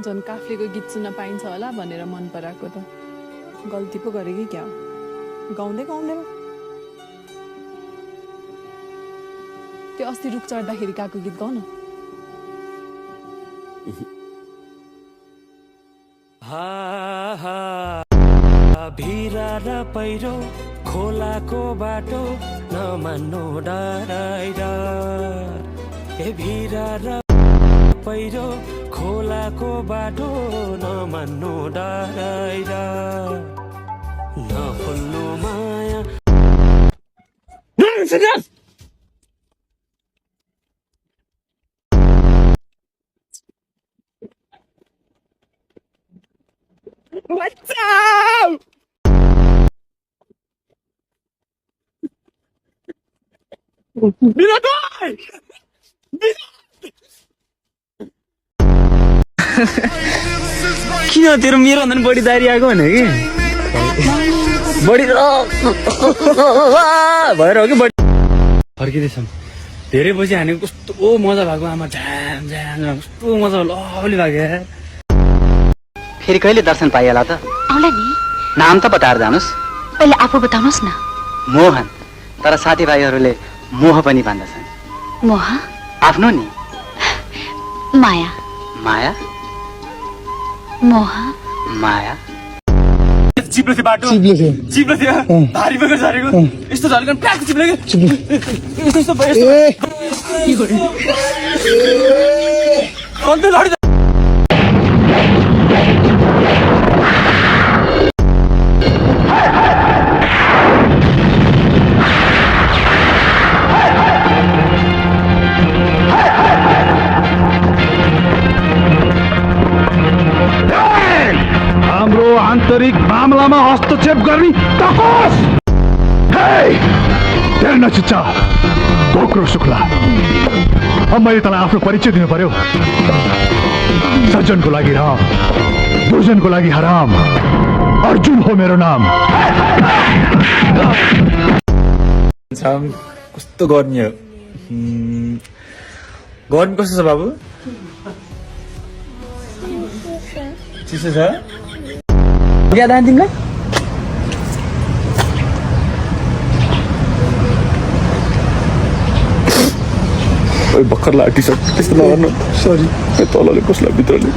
झन् काफ्लेको गीत सुन्न पाइन्छ होला भनेर मन पराएको त गल्ती पो गरे कि क्या गाउँदै गाउँदै त्यो अस्ति रुख चढ्दाखेरि गएको गीत गाउन भिरा र पहिरो खोलाको बाटो नमान्नु डराइरा ए भिरा र पहिरो खोलाको बाटो नमान्नु डराइरा नफुल्नु माया किन तेरो मेरो भन्दा बढी दारी आएको भने कि बढी भएर हो कि बढी फर्किँदैछौँ धेरै पछि हानेको कस्तो मजा भएको आमा झ्याम झ्याम कस्तो मजा लभली लाग्यो फेरि कहिले दर्शन पाइएला त आउला नि नाम त बताएर जानुस् पहिले आफू बताउनुस् न मोहन तर साथीभाइहरूले मोह पनि भन्दछन् मोह आफ्नो नि माया माया मोह माया चिप्लो थियो बाटो चिप्लो थियो भारी बेगर झरेको यस्तो झरेको प्याक चिप्लो कि यस्तो यस्तो भयो हाम्रो आन्तरिक मामलामा हस्तक्षेप गर्ने तकोस नचिच्चा गोक्रो शुक्ला अब मैले तँलाई आफ्नो परिचय दिनु पर्यो सज्जनको लागि राम दुर्जनको लागि हराम अर्जुन हो मेरो नाम कस्तो गर्मी हो गर्मी कस्तो छ बाबु चिसो छ क्या दान तिमीलाई भर्खर ला टी सर्ट त्यस्तो नगर्नु सरी तलले कसलाई भित्रले